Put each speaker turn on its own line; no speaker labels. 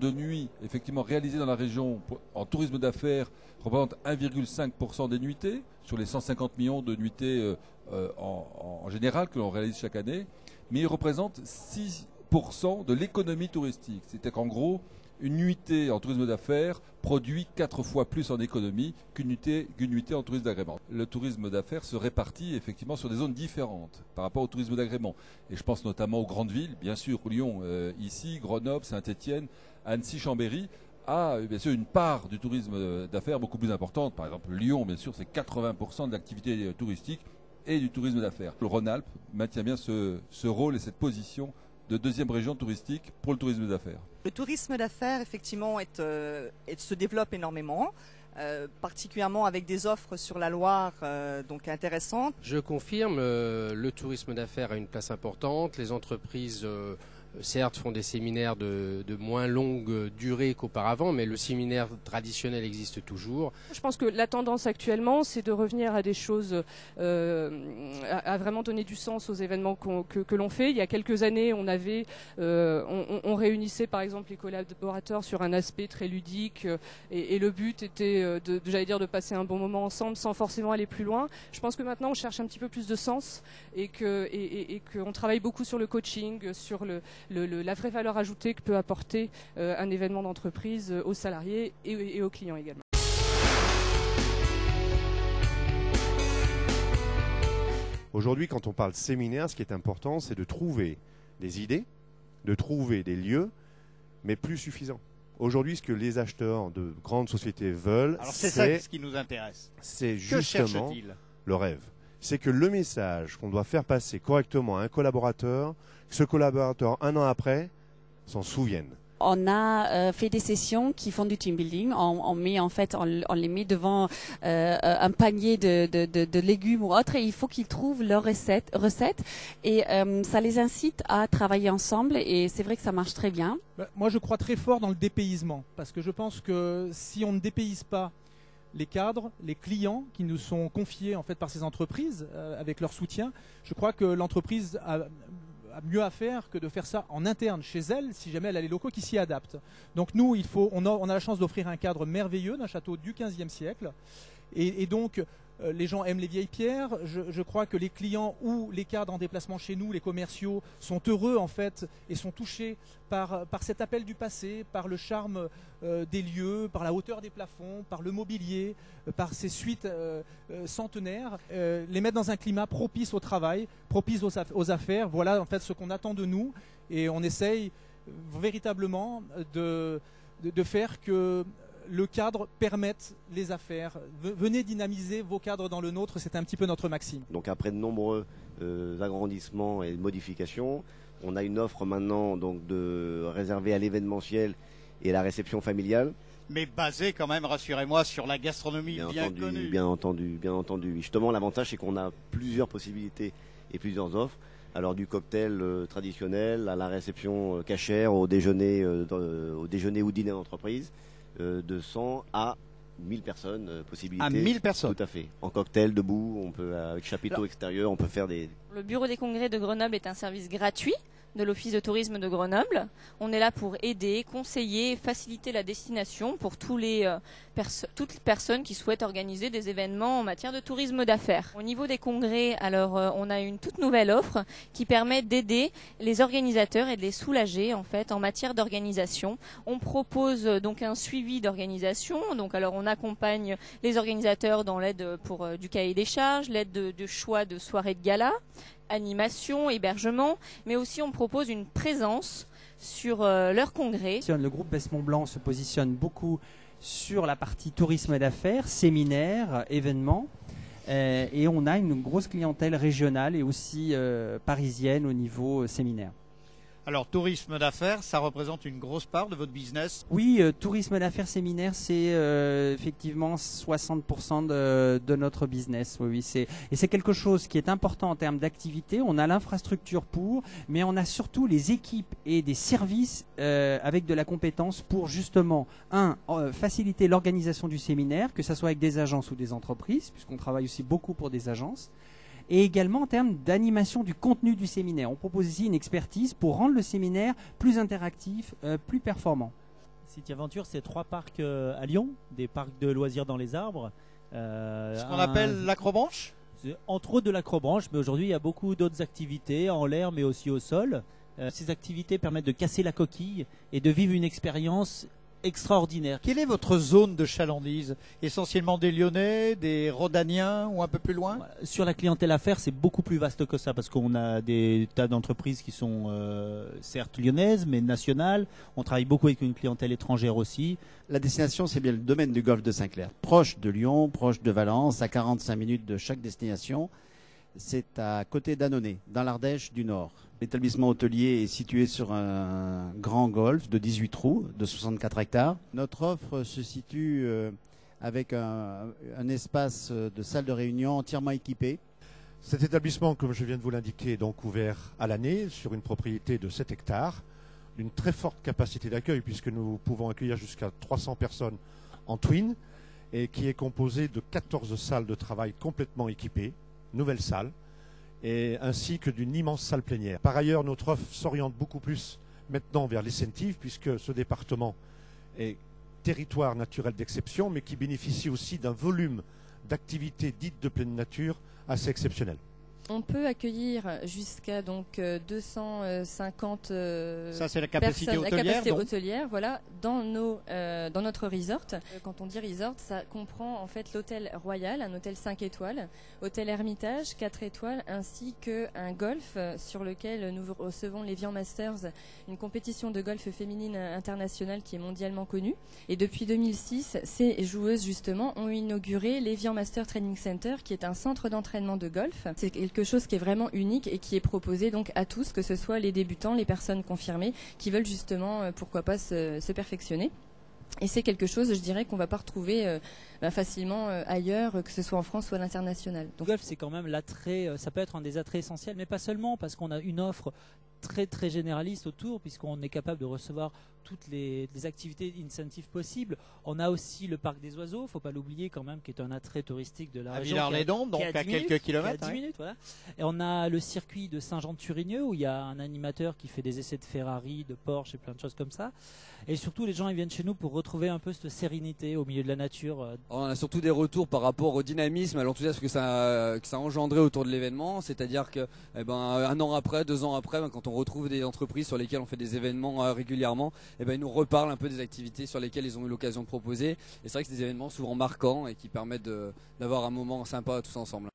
de nuit effectivement réalisées dans la région en tourisme d'affaires représente 1,5% des nuitées sur les 150 millions de nuitées en général que l'on réalise chaque année, mais il représente 6% de l'économie touristique. C'est-à-dire qu'en gros, une nuitée en tourisme d'affaires produit 4 fois plus en économie qu'une nuitée en tourisme d'agrément. Le tourisme d'affaires se répartit effectivement sur des zones différentes par rapport au tourisme d'agrément. Et je pense notamment aux grandes villes, bien sûr Lyon ici, Grenoble, Saint-Étienne, Annecy, Chambéry, a bien sûr une part du tourisme d'affaires beaucoup plus importante. Par exemple Lyon, bien sûr, c'est 80% de l'activité touristique et du tourisme d'affaires. Le Rhône-Alpes maintient bien ce rôle et cette position de deuxième région touristique pour le tourisme d'affaires.
Le tourisme d'affaires, effectivement, se développe énormément, particulièrement avec des offres sur la Loire donc intéressantes.
Je confirme, le tourisme d'affaires a une place importante. Les entreprises, certes, font des séminaires de moins longue durée qu'auparavant, mais le séminaire traditionnel existe toujours.
Je pense que la tendance actuellement, c'est de revenir à des choses, à vraiment donner du sens aux événements que l'on fait. Il y a quelques années, on réunissait par exemple les collaborateurs sur un aspect très ludique et le but était, de passer un bon moment ensemble sans forcément aller plus loin. Je pense que maintenant, on cherche un petit peu plus de sens et qu'on travaille beaucoup sur le coaching, sur la vraie valeur ajoutée que peut apporter un événement d'entreprise aux salariés et aux clients également.
Aujourd'hui, quand on parle séminaire, ce qui est important, c'est de trouver des idées, de trouver des lieux, mais plus suffisants. Aujourd'hui, ce que les acheteurs de grandes sociétés veulent,
c'est ça ce qui nous intéresse.
C'est justement le rêve. C'est que le message qu'on doit faire passer correctement à un collaborateur, que ce collaborateur, un an après, s'en souvienne.
On a fait des sessions qui font du team building. On les met devant un panier de légumes ou autre et il faut qu'ils trouvent leur recette et ça les incite à travailler ensemble et c'est vrai que ça marche très bien.
Moi, je crois très fort dans le dépaysement parce que je pense que si on ne dépayse pas les cadres, les clients qui nous sont confiés en fait par ces entreprises avec leur soutien, je crois que l'entreprise a mieux à faire que de faire ça en interne chez elle si jamais elle a les locaux qui s'y adaptent. Donc nous, on a la chance d'offrir un cadre merveilleux d'un château du XVe siècle et donc les gens aiment les vieilles pierres. Je crois que les clients ou les cadres en déplacement chez nous, les commerciaux, sont heureux en fait et sont touchés par cet appel du passé, par le charme des lieux, par la hauteur des plafonds, par le mobilier, par ces suites centenaires. Les mettre dans un climat propice au travail, propice aux affaires. Voilà en fait ce qu'on attend de nous et on essaye véritablement de faire que le cadre permette les affaires. Venez dynamiser vos cadres dans le nôtre, c'est un petit peu notre maxime.
Donc après de nombreux agrandissements et modifications, on a une offre maintenant donc réservée à l'événementiel et à la réception familiale.
Mais basée quand même, rassurez-moi, sur la gastronomie bien connue.
Bien entendu. Justement, l'avantage c'est qu'on a plusieurs possibilités et plusieurs offres. Alors du cocktail traditionnel à la réception cachère, au déjeuner ou dîner d'entreprise. De 100 à 1000 personnes, possibilité.
À 1000 personnes.
Tout à fait. En cocktail, debout, on peut avec chapiteau extérieur, on peut faire des...
Le bureau des congrès de Grenoble est un service gratuit de l'Office de tourisme de Grenoble. On est là pour aider, conseiller, faciliter la destination pour toutes les personnes qui souhaitent organiser des événements en matière de tourisme d'affaires. Au niveau des congrès, alors on a une toute nouvelle offre qui permet d'aider les organisateurs et de les soulager en fait en matière d'organisation. On propose donc un suivi d'organisation. Donc alors on accompagne les organisateurs dans l'aide pour du cahier des charges, l'aide de choix de soirées de gala, animation, hébergement, mais aussi on propose une présence sur leur congrès.
Le groupe Besse-Mont-Blanc se positionne beaucoup sur la partie tourisme d'affaires, séminaires, événements, et on a une grosse clientèle régionale et aussi parisienne au niveau séminaire.
Alors, tourisme d'affaires, ça représente une grosse part de votre business?
Oui, tourisme d'affaires séminaire, c'est effectivement 60% de notre business. Oui, et c'est quelque chose qui est important en termes d'activité. On a l'infrastructure mais on a surtout les équipes et des services avec de la compétence pour justement, faciliter l'organisation du séminaire, que ce soit avec des agences ou des entreprises, puisqu'on travaille aussi beaucoup pour des agences. Et également en termes d'animation du contenu du séminaire. On propose ici une expertise pour rendre le séminaire plus interactif, plus performant.
City Aventure, c'est 3 parcs à Lyon, des parcs de loisirs dans les arbres.
Ce qu'on appelle l'acrobranche ?
Entre autres de l'acrobranche, mais aujourd'hui il y a beaucoup d'autres activités en l'air mais aussi au sol. Ces activités permettent de casser la coquille et de vivre une expérience extraordinaire.
Quelle est votre zone de chalandise? Essentiellement des Lyonnais, des Rhodaniens ou un peu plus loin?
Sur la clientèle affaires, c'est beaucoup plus vaste que ça parce qu'on a des tas d'entreprises qui sont certes lyonnaises mais nationales. On travaille beaucoup avec une clientèle étrangère aussi.
La destination, c'est bien le domaine du golfe de Saint-Clair. Proche de Lyon, proche de Valence, à 45 minutes de chaque destination. C'est à côté d'Annonay, dans l'Ardèche du Nord. L'établissement hôtelier est situé sur un grand golfe de 18 trous, de 64 hectares. Notre offre se situe avec un espace de salle de réunion entièrement équipé.
Cet établissement, comme je viens de vous l'indiquer, est donc ouvert à l'année sur une propriété de 7 hectares, d'une très forte capacité d'accueil puisque nous pouvons accueillir jusqu'à 300 personnes en twin et qui est composé de 14 salles de travail complètement équipées, nouvelles salles, et ainsi que d'une immense salle plénière. Par ailleurs, notre offre s'oriente beaucoup plus maintenant vers l'incentive puisque ce département est territoire naturel d'exception mais qui bénéficie aussi d'un volume d'activités dites de pleine nature assez exceptionnel.
On peut accueillir jusqu'à donc 250
ça c'est la capacité
personnes,
hôtelière,
la capacité hôtelière, voilà, dans notre resort. Quand on dit resort, ça comprend en fait l'hôtel Royal, un hôtel 5 étoiles, hôtel Hermitage 4 étoiles, ainsi qu'un golf sur lequel nous recevons l'Evian Masters, une compétition de golf féminine internationale qui est mondialement connue. Et depuis 2006, ces joueuses justement ont inauguré l'Evian Master Training Center, qui est un centre d'entraînement de golf. C'est quelque chose qui est vraiment unique et qui est proposé donc à tous, que ce soit les débutants, les personnes confirmées qui veulent justement, pourquoi pas, se perfectionner. Et c'est quelque chose, je dirais, qu'on va pas retrouver facilement ailleurs, que ce soit en France ou à l'international.
Donc golf, c'est quand même l'attrait, ça peut être un des attraits essentiels, mais pas seulement, parce qu'on a une offre très très généraliste autour, puisqu'on est capable de recevoir toutes les activités incentives possibles. On a aussi le parc des oiseaux, faut pas l'oublier quand même, qui est un attrait touristique de la région.
À Villars-les-Dombes, donc à quelques kilomètres.
À 10 minutes, voilà. Et on a le circuit de Saint-Jean-de-Turigneux où il y a un animateur qui fait des essais de Ferrari, de Porsche et plein de choses comme ça. Et surtout, les gens ils viennent chez nous pour retrouver un peu cette sérénité au milieu de la nature.
On a surtout des retours par rapport au dynamisme, à l'enthousiasme que ça a engendré autour de l'événement. C'est-à-dire que, un an après, 2 ans après, quand on retrouve des entreprises sur lesquelles on fait des événements régulièrement, ils nous reparlent un peu des activités sur lesquelles ils ont eu l'occasion de proposer. Et c'est vrai que c'est des événements souvent marquants et qui permettent d'avoir un moment sympa tous ensemble.